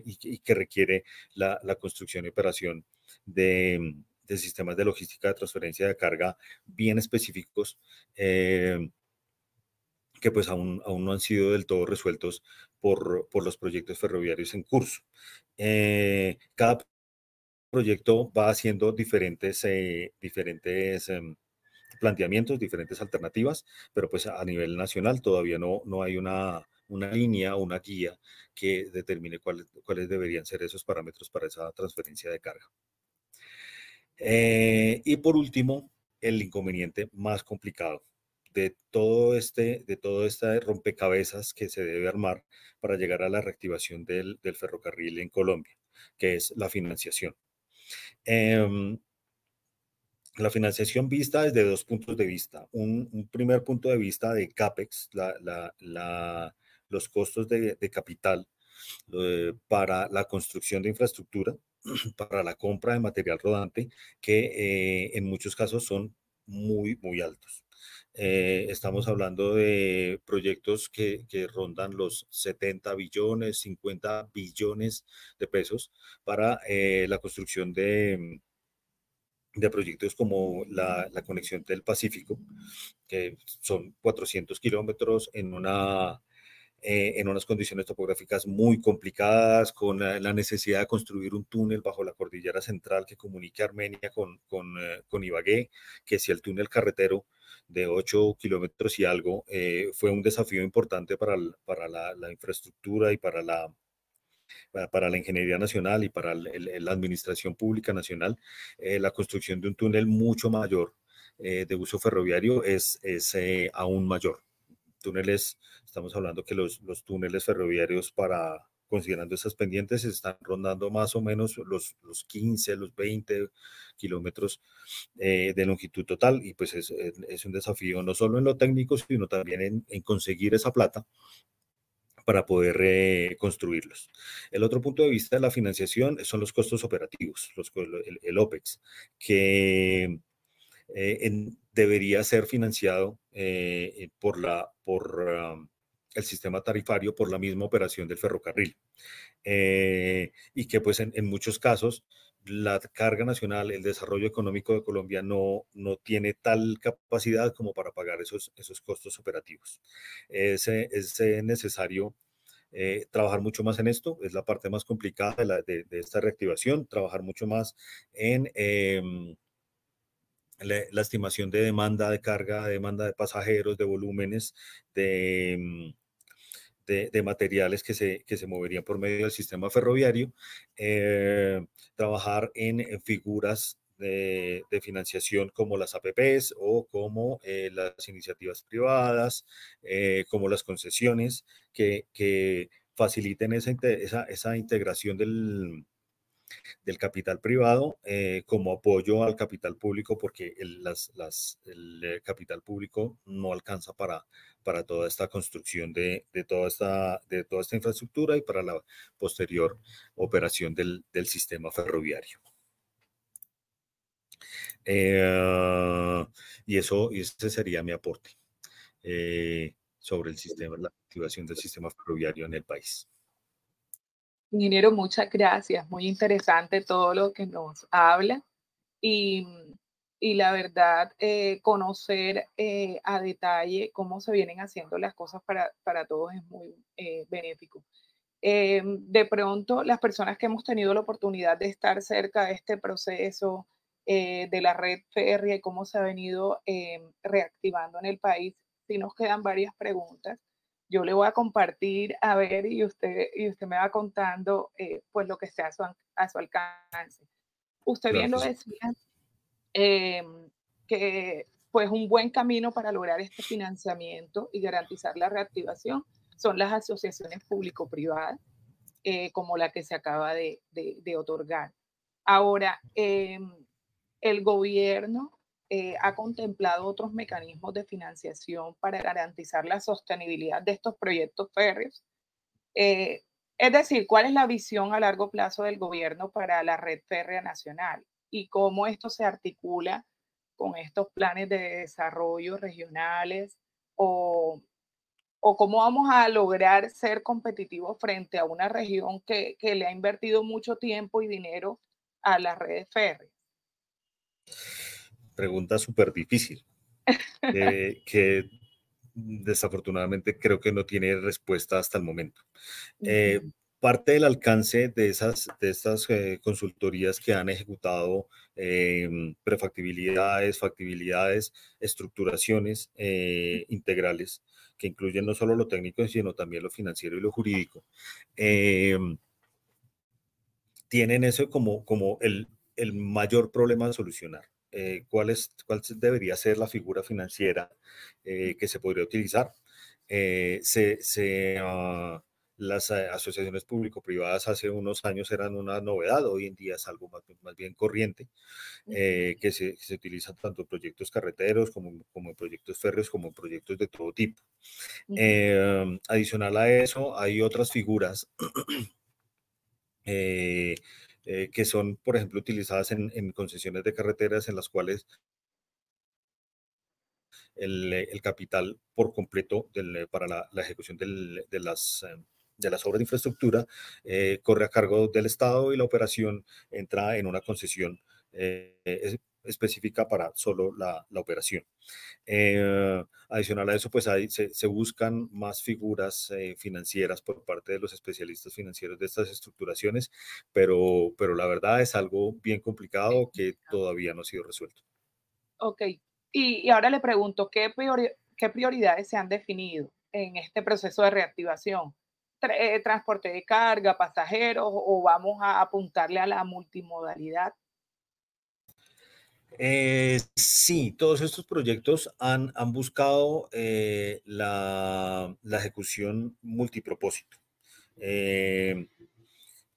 y que requiere la construcción y operación de sistemas de logística de transferencia de carga bien específicos que pues aún no han sido del todo resueltos por los proyectos ferroviarios en curso. Cada proyecto va haciendo diferentes planteamientos, diferentes alternativas, pero pues a nivel nacional todavía no hay una línea o una guía que determine cuáles deberían ser esos parámetros para esa transferencia de carga. Y por último, el inconveniente más complicado de todo este rompecabezas que se debe armar para llegar a la reactivación del ferrocarril en Colombia, que es la financiación. La financiación vista desde dos puntos de vista. Un primer punto de vista de CAPEX, los costos de capital para la construcción de infraestructura, para la compra de material rodante, que en muchos casos son muy altos. Estamos hablando de proyectos que rondan los 70 billones, 50 billones de pesos para la construcción de proyectos como la conexión del Pacífico, que son 400 kilómetros en unas condiciones topográficas muy complicadas, con la necesidad de construir un túnel bajo la cordillera central que comunique Armenia con Ibagué, que si el túnel carretero de 8 kilómetros y algo fue un desafío importante para la infraestructura y para la ingeniería nacional y para la administración pública nacional. La construcción de un túnel mucho mayor de uso ferroviario es aún mayor. túneles, estamos hablando que los túneles ferroviarios para, considerando esas pendientes, están rondando más o menos los 15, los 20 kilómetros de longitud total, y pues es un desafío no solo en lo técnico, sino también en conseguir esa plata para poder construirlos. El otro punto de vista de la financiación son los costos operativos, el OPEX, que debería ser financiado por el sistema tarifario, por la misma operación del ferrocarril. Y que pues en muchos casos la carga nacional, el desarrollo económico de Colombia no tiene tal capacidad como para pagar esos costos operativos. Es necesario trabajar mucho más en esto, es la parte más complicada de esta reactivación, trabajar mucho más en la estimación de demanda de carga, de demanda de pasajeros, de volúmenes, de materiales que se moverían por medio del sistema ferroviario, trabajar en figuras de financiación como las APPs o como las iniciativas privadas, como las concesiones, que faciliten esa integración del capital privado como apoyo al capital público, porque el capital público no alcanza para toda esta construcción de toda esta infraestructura y para la posterior operación del sistema ferroviario. Y ese sería mi aporte sobre el sistema, la activación del sistema ferroviario en el país. Ingeniero, muchas gracias. Muy interesante todo lo que nos habla y, y la verdad, conocer a detalle cómo se vienen haciendo las cosas para todos es muy benéfico. De pronto, las personas que hemos tenido la oportunidad de estar cerca de este proceso de la red férrea y cómo se ha venido reactivando en el país, sí nos quedan varias preguntas. Yo le voy a compartir, a ver, y usted me va contando pues lo que sea a su alcance. Usted Claro bien que lo sí. decía, eh, que pues un buen camino para lograr este financiamiento y garantizar la reactivación son las asociaciones público-privadas, como la que se acaba de otorgar. Ahora, el gobierno ha contemplado otros mecanismos de financiación para garantizar la sostenibilidad de estos proyectos férreos. Eh, es decir, ¿cuál es la visión a largo plazo del gobierno para la red férrea nacional y cómo esto se articula con estos planes de desarrollo regionales o, o cómo vamos a lograr ser competitivos frente a una región que le ha invertido mucho tiempo y dinero a las redes férreas? Pregunta súper difícil, que desafortunadamente creo que no tiene respuesta hasta el momento. Eh, Ujú, Parte del alcance de estas consultorías que han ejecutado prefactibilidades, factibilidades, estructuraciones integrales, que incluyen no solo lo técnico, sino también lo financiero y lo jurídico, eh, tienen eso como el mayor problema a solucionar. ¿Cuál debería ser la figura financiera que se podría utilizar? Eh, se, se, ah, las asociaciones público-privadas hace unos años eran una novedad, hoy en día es algo más bien corriente, ujú, que se utilizan tanto en proyectos carreteros como en proyectos férreos, como en proyectos de todo tipo. ujú, Adicional a eso, hay otras figuras eh, que son, por ejemplo, utilizadas en concesiones de carreteras en las cuales el capital por completo para la ejecución de las obras de infraestructura corre a cargo del Estado y la operación entra en una concesión específica para solo la operación. Adicional a eso, pues se buscan más figuras financieras por parte de los especialistas financieros de estas estructuraciones, pero la verdad es algo bien es complicado que complicado. todavía no ha sido resuelto. Ok. Y ahora le pregunto, ¿qué prioridades se han definido en este proceso de reactivación? ¿Transporte de carga, pasajeros o vamos a apuntarle a la multimodalidad? Sí, todos estos proyectos han buscado la ejecución multipropósito. Eh,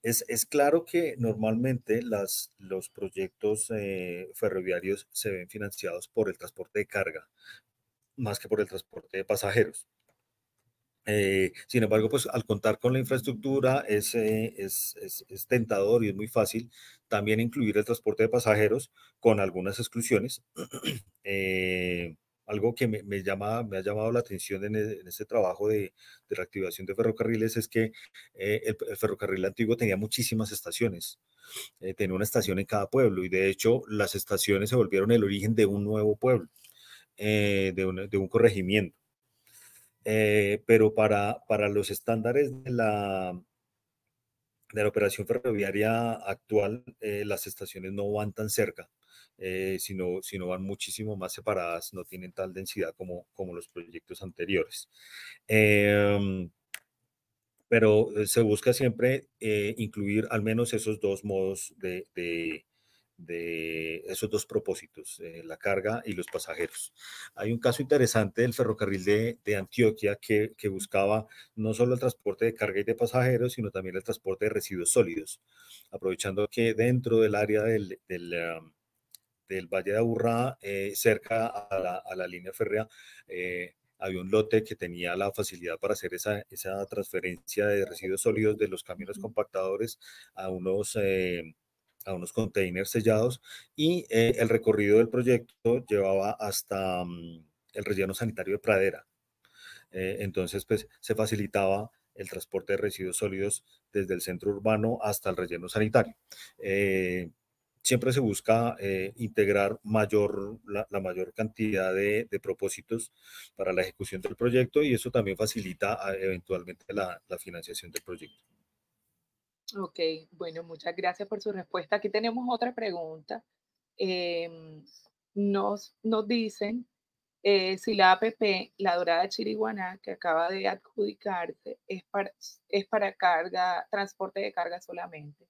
es claro que normalmente los proyectos ferroviarios se ven financiados por el transporte de carga, más que por el transporte de pasajeros. Sin embargo, pues al contar con la infraestructura es tentador y es muy fácil también incluir el transporte de pasajeros con algunas exclusiones. Eh, Algo que me ha llamado la atención en este trabajo de reactivación de ferrocarriles es que el ferrocarril antiguo tenía muchísimas estaciones, tenía una estación en cada pueblo y de hecho las estaciones se volvieron el origen de un nuevo pueblo, de un corregimiento. Pero para los estándares de la operación ferroviaria actual, las estaciones no van tan cerca, sino van muchísimo más separadas, no tienen tal densidad como los proyectos anteriores. Eh, pero se busca siempre incluir al menos esos dos modos de esos dos propósitos, la carga y los pasajeros. Hay un caso interesante del ferrocarril de Antioquia que buscaba no solo el transporte de carga y de pasajeros, sino también el transporte de residuos sólidos, aprovechando que dentro del área del Valle de Aburrá, cerca a la línea férrea, había un lote que tenía la facilidad para hacer esa transferencia de residuos sólidos de los camiones compactadores a unos containers sellados y el recorrido del proyecto llevaba hasta el relleno sanitario de Pradera. Entonces, pues se facilitaba el transporte de residuos sólidos desde el centro urbano hasta el relleno sanitario. Siempre se busca integrar la mayor cantidad de propósitos para la ejecución del proyecto y eso también facilita eventualmente la financiación del proyecto. Ok, bueno, muchas gracias por su respuesta. Aquí tenemos otra pregunta. Em, nos dicen si la APP, la Dorada Chiriguaná, que acaba de adjudicarse, es para carga, transporte de carga solamente.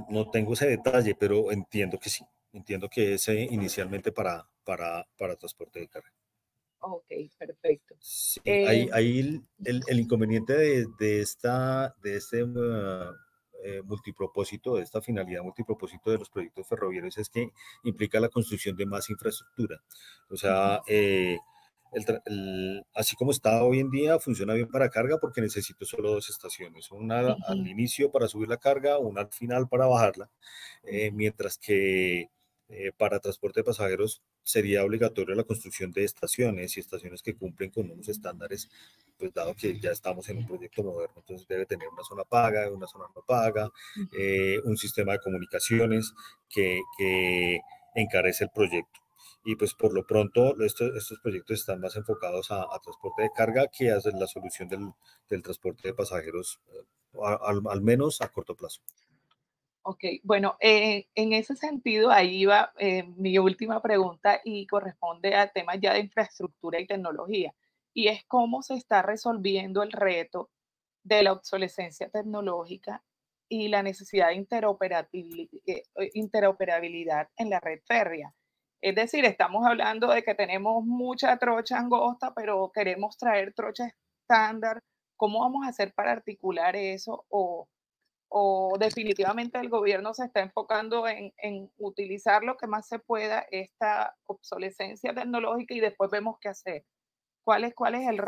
No tengo ese detalle, pero entiendo que sí. Entiendo que es inicialmente para transporte de carga. Ok, perfecto. Sí, Eh, ahí el inconveniente de este multipropósito, de esta finalidad multipropósito de los proyectos ferroviarios es que implica la construcción de más infraestructura. O ujú, sea, así como está hoy en día, funciona bien para carga porque necesito solo dos estaciones, una al ujú, inicio para subir la carga, una al final para bajarla, ujú, mientras que para transporte de pasajeros sería obligatorio la construcción de estaciones y estaciones que cumplen con unos estándares, pues dado que ya estamos en un proyecto moderno, entonces debe tener una zona paga, una zona no paga, ujú. un sistema de comunicaciones que encarece el proyecto. Y pues por lo pronto estos proyectos están más enfocados a transporte de carga que a la solución del transporte de pasajeros, al menos a corto plazo. Ok, bueno, en ese sentido, ahí va mi última pregunta y corresponde a temas ya de infraestructura y tecnología, y es cómo se está resolviendo el reto de la obsolescencia tecnológica y la necesidad de interoperabilidad en la red férrea. Es decir, estamos hablando de que tenemos mucha trocha angosta, pero queremos traer trocha estándar. ¿Cómo vamos a hacer para articular eso? O definitivamente el gobierno se está enfocando en utilizar lo que más se pueda esta obsolescencia tecnológica y después vemos qué hacer. ¿Cuál es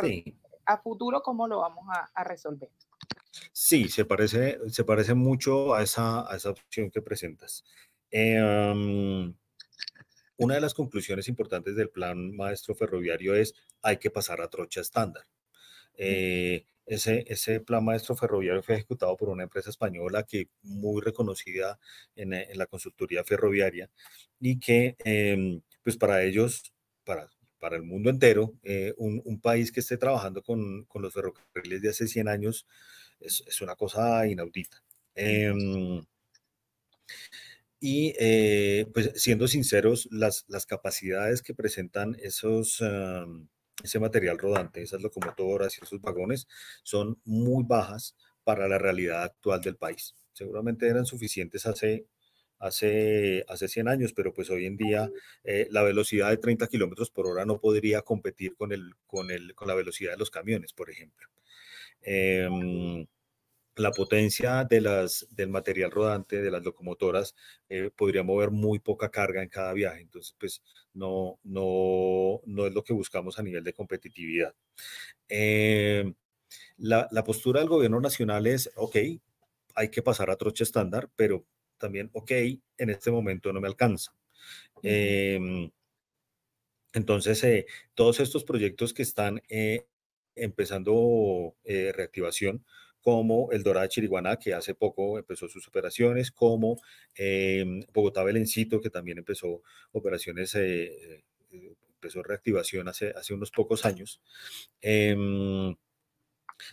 Sí, a futuro, cómo lo vamos a resolver? sí, se parece mucho a esa opción que presentas. Um, una de las conclusiones importantes del plan maestro ferroviario es hay que pasar a trocha estándar. Ese plan maestro ferroviario fue ejecutado por una empresa española que muy reconocida en la consultoría ferroviaria y que pues para ellos, para el mundo entero, un país que esté trabajando con los ferrocarriles de hace 100 años es una cosa inaudita. Y pues siendo sinceros, las capacidades que presentan ese material rodante, esas locomotoras y esos vagones, son muy bajas para la realidad actual del país. Seguramente eran suficientes hace hace 100 años, pero pues hoy en día la velocidad de 30 kilómetros por hora no podría competir con la velocidad de los camiones, por ejemplo. Em, la potencia del material rodante, de las locomotoras, podría mover muy poca carga en cada viaje. Entonces, pues no es lo que buscamos a nivel de competitividad. Eh, la postura del gobierno nacional es, ok, hay que pasar a troche estándar, pero también, ok, en este momento no me alcanza. Ujú. Eh, entonces, todos estos proyectos que están empezando reactivación, como el Dorada Chiriguaná, que hace poco empezó sus operaciones, como Bogotá-Belencito, que también empezó operaciones, empezó reactivación hace unos pocos años,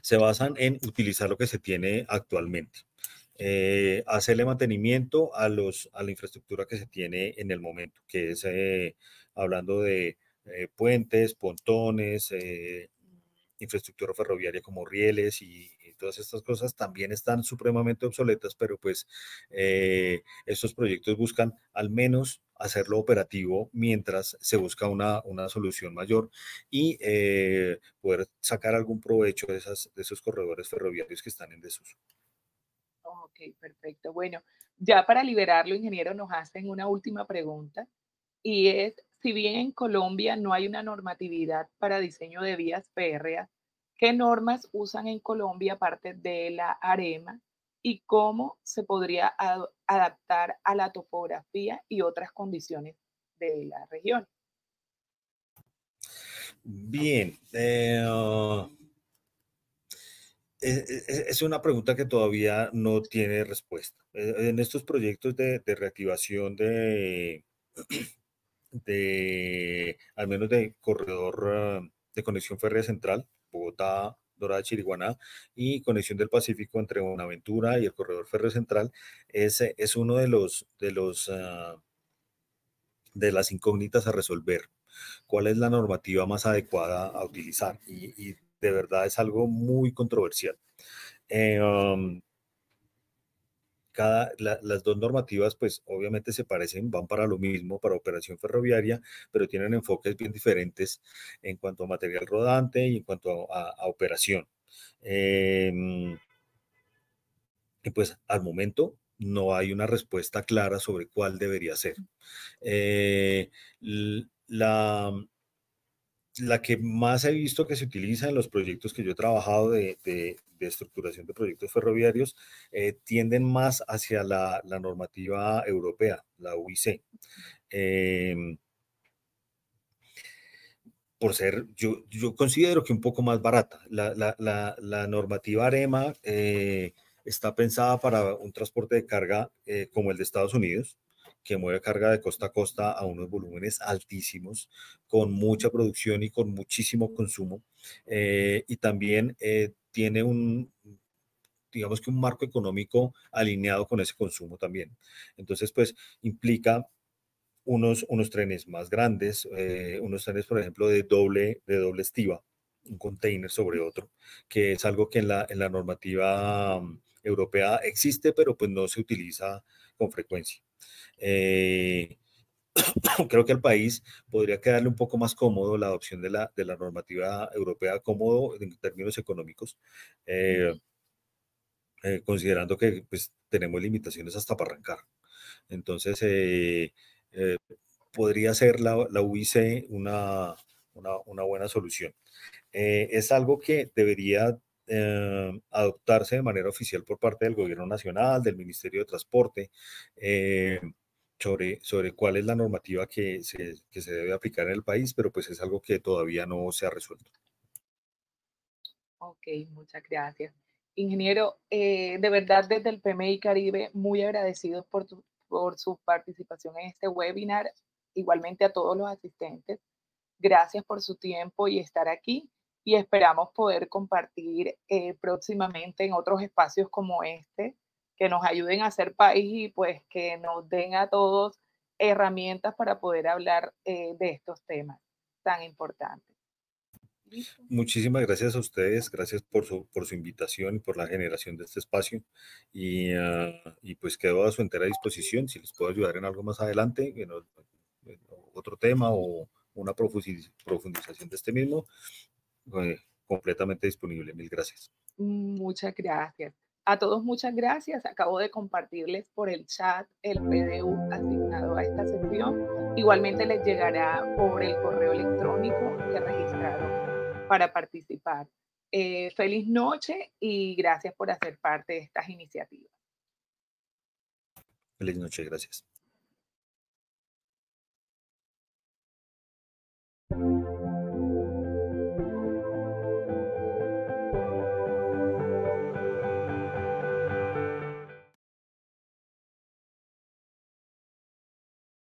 se basan en utilizar lo que se tiene actualmente. Hacerle mantenimiento a la infraestructura que se tiene en el momento, que es hablando de puentes, pontones, infraestructura ferroviaria como rieles y todas estas cosas también están supremamente obsoletas, pero pues estos proyectos buscan al menos hacerlo operativo mientras se busca una solución mayor y poder sacar algún provecho de esos corredores ferroviarios que están en desuso. Ok, perfecto. Bueno, ya para liberarlo, ingeniero, nos hacen una última pregunta y es, si bien en Colombia no hay una normatividad para diseño de vías férreas, ¿qué normas usan en Colombia aparte de la AREMA y cómo se podría adaptar a la topografía y otras condiciones de la región? Bien, es una pregunta que todavía no tiene respuesta. En estos proyectos de reactivación al menos de corredor de conexión férrea central, Bogotá, Dorada, Chiriguaná, y conexión del Pacífico entre Buenaventura y el corredor férreo central, es uno de las incógnitas a resolver. ¿Cuál es la normativa más adecuada a utilizar? Y de verdad es algo muy controversial. Eh, um, las dos normativas, pues obviamente se parecen, van para lo mismo, para operación ferroviaria, pero tienen enfoques bien diferentes en cuanto a material rodante y en cuanto a operación. Eh, y pues al momento no hay una respuesta clara sobre cuál debería ser. Eh, la, la que más he visto que se utiliza en los proyectos que yo he trabajado de estructuración de proyectos ferroviarios tienden más hacia la normativa europea, la UIC. Eh, por ser, yo considero que un poco más barata. La normativa AREMA está pensada para un transporte de carga como el de Estados Unidos, que mueve carga de costa a costa a unos volúmenes altísimos, con mucha producción y con muchísimo consumo. Y también tiene digamos que un marco económico alineado con ese consumo también. Entonces, pues implica unos trenes más grandes, unos trenes, por ejemplo, de doble estiva, un container sobre otro, que es algo que en la normativa europea existe, pero pues no se utiliza con frecuencia. Eh, creo que al país podría quedarle un poco más cómodo la adopción de la normativa europea, cómodo en términos económicos, eh, considerando que pues, tenemos limitaciones hasta para arrancar. Entonces, eh, podría ser la UIC una buena solución. Es algo que debería adoptarse de manera oficial por parte del Gobierno Nacional, del Ministerio de Transporte, eh, sobre cuál es la normativa que se debe aplicar en el país, pero pues es algo que todavía no se ha resuelto. Ok, muchas gracias. Ingeniero, de verdad desde el PMI Caribe, muy agradecidos por su participación en este webinar, igualmente a todos los asistentes. Gracias por su tiempo y estar aquí y esperamos poder compartir próximamente en otros espacios como este, que nos ayuden a ser país y pues que nos den a todos herramientas para poder hablar de estos temas tan importantes. Listo. Muchísimas gracias a ustedes, gracias por su invitación y por la generación de este espacio. Y pues quedo a su entera disposición. Si les puedo ayudar en algo más adelante, en otro tema o una profundización de este mismo, completamente disponible. Mil gracias. Muchas gracias. A todos muchas gracias. Acabo de compartirles por el chat el PDU asignado a esta sesión. Igualmente les llegará por el correo electrónico que registraron para participar. Feliz noche y gracias por hacer parte de estas iniciativas. Feliz noche, gracias.